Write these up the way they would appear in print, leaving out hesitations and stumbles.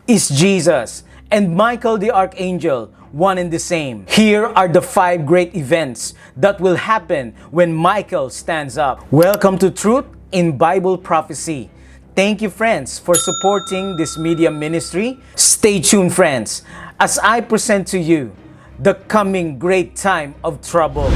is Jesus, and Michael the Archangel, one and the same. Here are the 5 great events that will happen when Michael stands up. Welcome to Truth in Bible Prophecy. Thank you, friends, for supporting this media ministry. Stay tuned, friends, as I present to you the coming great time of trouble.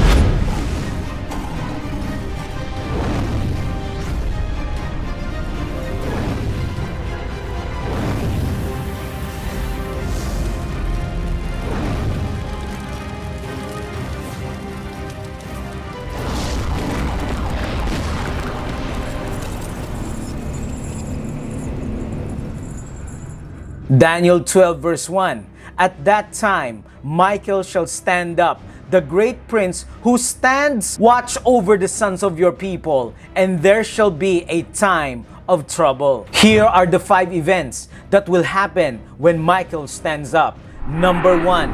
Daniel 12 verse 1. At that time, Michael shall stand up, the great prince who stands watch over the sons of your people, and there shall be a time of trouble. Here are the 5 events that will happen when Michael stands up. Number 1,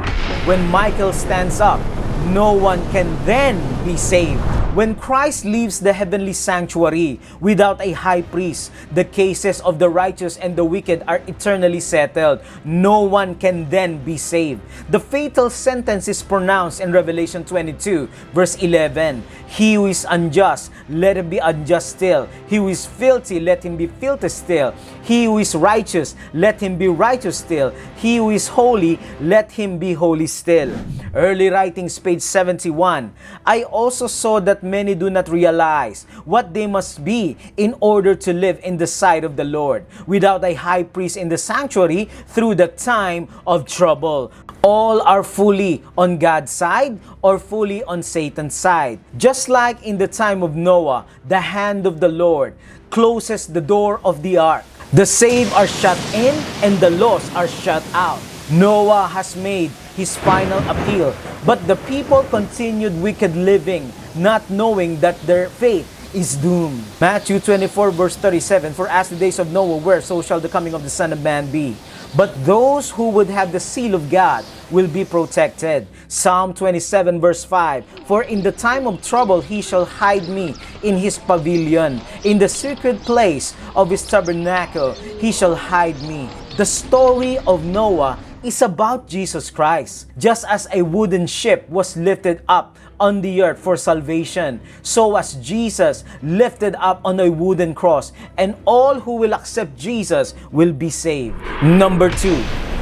when Michael stands up, no one can then be saved. When Christ leaves the heavenly sanctuary without a high priest, the cases of the righteous and the wicked are eternally settled. No one can then be saved. The fatal sentence is pronounced in Revelation 22, verse 11. He who is unjust, let him be unjust still. He who is filthy, let him be filthy still. He who is righteous, let him be righteous still. He who is holy, let him be holy still. Early writings, page 71. I also saw that many do not realize what they must be in order to live in the sight of the Lord, without a high priest in the sanctuary through the time of trouble. All are fully on God's side or fully on Satan's side. Just like in the time of Noah, the hand of the Lord closes the door of the ark. The saved are shut in and the lost are shut out. Noah has made his final appeal, but the people continued wicked living, not knowing that their fate is doomed. Matthew 24 verse 37, for as the days of Noah were, so shall the coming of the Son of Man be. But those who would have the seal of God will be protected. Psalm 27 verse 5, for in the time of trouble he shall hide me in his pavilion. In the secret place of his tabernacle he shall hide me. The story of Noah is about Jesus Christ. Just as a wooden ship was lifted up on the earth for salvation, so was Jesus lifted up on a wooden cross, and all who will accept Jesus will be saved. Number 2,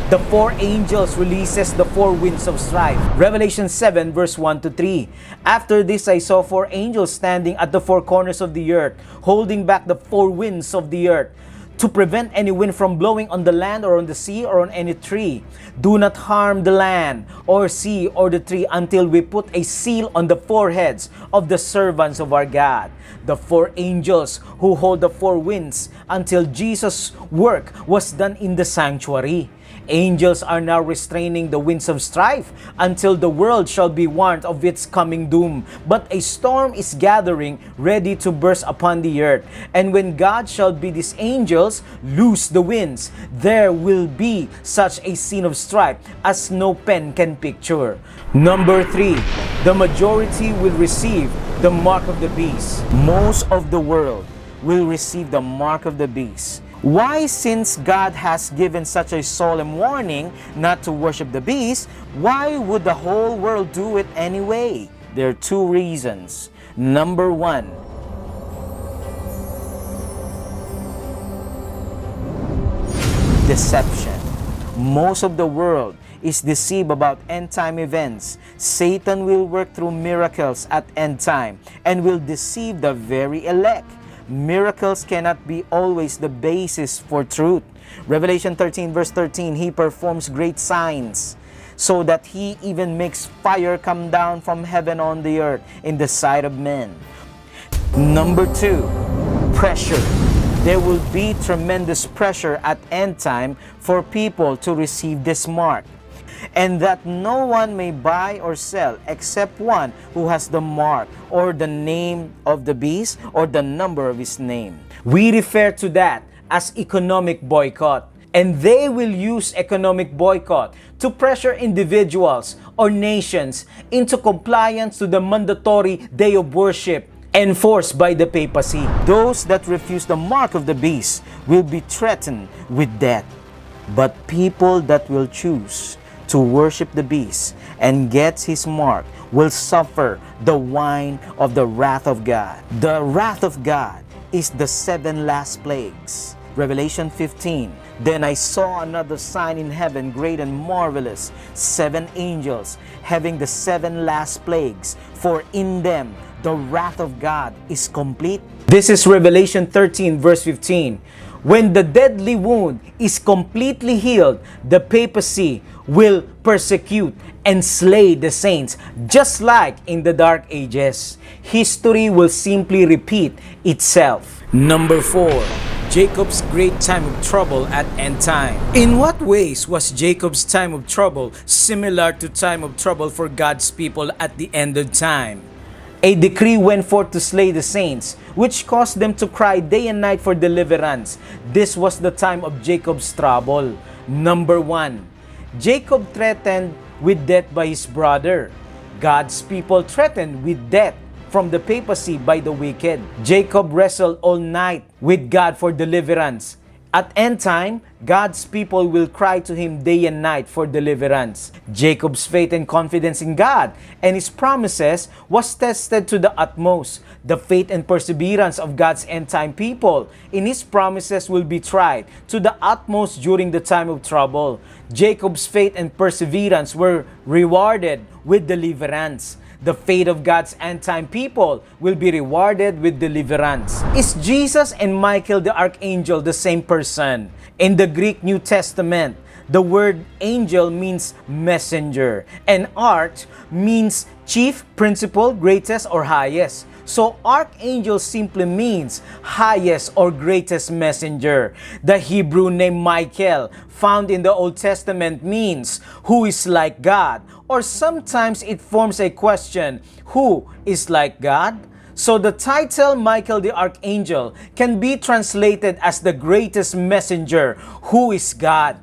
the 4 angels releases the 4 winds of strife. Revelation 7 verse 1 to 3. After this I saw 4 angels standing at the 4 corners of the earth, holding back the 4 winds of the earth, to prevent any wind from blowing on the land or on the sea or on any tree. Do not harm the land or sea or the tree until we put a seal on the foreheads of the servants of our God. The 4 angels who hold the 4 winds until Jesus' work was done in the sanctuary. Angels are now restraining the winds of strife until the world shall be warned of its coming doom. But a storm is gathering, ready to burst upon the earth. And when God shall bid his angels loose the winds, there will be such a scene of strife as no pen can picture. Number 3, the majority will receive the mark of the beast. Most of the world will receive the mark of the beast. Why, since God has given such a solemn warning not to worship the beast, why would the whole world do it anyway? There are 2 reasons. Number 1, deception. Most of the world is deceived about end-time events. Satan will work through miracles at end time and will deceive the very elect. Miracles cannot be always the basis for truth. Revelation 13 verse 13, he performs great signs, so that he even makes fire come down from heaven on the earth in the sight of men. Number 2, pressure. There will be tremendous pressure at end time for people to receive this mark, and that no one may buy or sell except one who has the mark or the name of the beast or the number of his name. We refer to that as economic boycott, and they will use economic boycott to pressure individuals or nations into compliance to the mandatory day of worship enforced by the papacy. Those that refuse the mark of the beast will be threatened with death. But people that will choose to worship the beast and gets his mark will suffer the wine of the wrath of God. The wrath of God is the 7 last plagues. Revelation 15. Then I saw another sign in heaven, great and marvelous, 7 angels having the 7 last plagues, for in them the wrath of God is complete. This is Revelation 13 verse 15. When the deadly wound is completely healed, the papacy will persecute and slay the saints, just like in the Dark Ages. History will simply repeat itself. Number 4. Jacob's great time of trouble at end time. In what ways was Jacob's time of trouble similar to time of trouble for God's people at the end of time? A decree went forth to slay the saints, which caused them to cry day and night for deliverance. This was the time of Jacob's trouble. Number 1. Jacob threatened with death by his brother. God's people threatened with death from the papacy by the wicked. Jacob wrestled all night with God for deliverance. At end time, God's people will cry to him day and night for deliverance. Jacob's faith and confidence in God and his promises was tested to the utmost. The faith and perseverance of God's end time people in his promises will be tried to the utmost during the time of trouble. Jacob's faith and perseverance were rewarded with deliverance. The fate of God's end-time people will be rewarded with deliverance. Is Jesus and Michael the archangel the same person? In the Greek New Testament, the word angel means messenger, and arch means chief, principal, greatest, or highest. So archangel simply means highest or greatest messenger. The Hebrew name Michael, found in the Old Testament, means who is like God, or sometimes it forms a question, who is like God? So the title Michael the Archangel can be translated as the greatest messenger, who is God.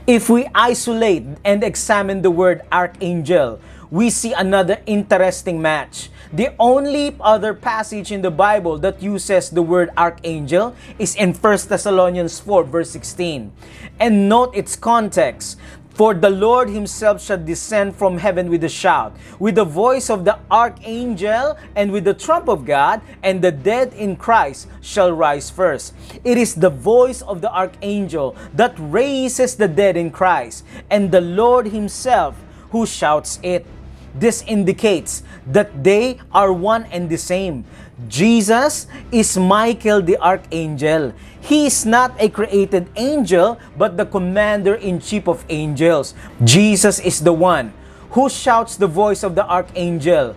If we isolate and examine the word archangel, we see another interesting match. The only other passage in the Bible that uses the word archangel is in 1 Thessalonians 4 verse 16. And note its context. For the Lord himself shall descend from heaven with a shout, with the voice of the archangel, and with the trump of God, and the dead in Christ shall rise first. It is the voice of the archangel that raises the dead in Christ, and the Lord himself who shouts it. This indicates that they are one and the same. Jesus is Michael the Archangel. He is not a created angel, but the commander-in-chief of angels. Jesus is the one who shouts the voice of the Archangel,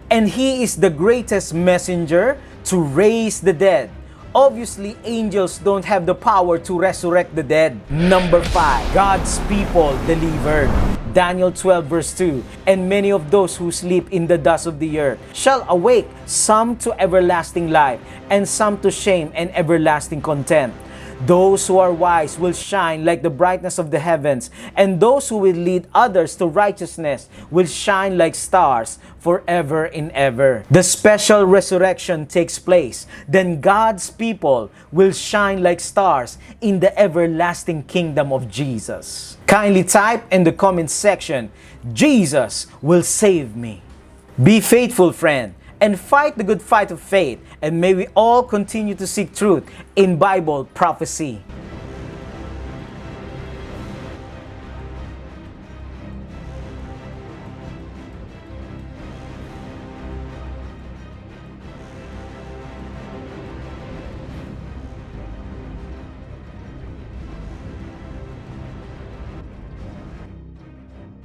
and he is the greatest messenger to raise the dead. Obviously, angels don't have the power to resurrect the dead. Number 5, God's people delivered. Daniel 12 verse 2, and many of those who sleep in the dust of the earth shall awake, some to everlasting life, and some to shame and everlasting contempt. Those who are wise will shine like the brightness of the heavens, and those who will lead others to righteousness will shine like stars forever and ever. The special resurrection takes place. Then God's people will shine like stars in the everlasting kingdom of Jesus. Kindly type in the comment section, Jesus will save me. Be faithful, friend, and fight the good fight of faith, and may we all continue to seek truth in Bible prophecy.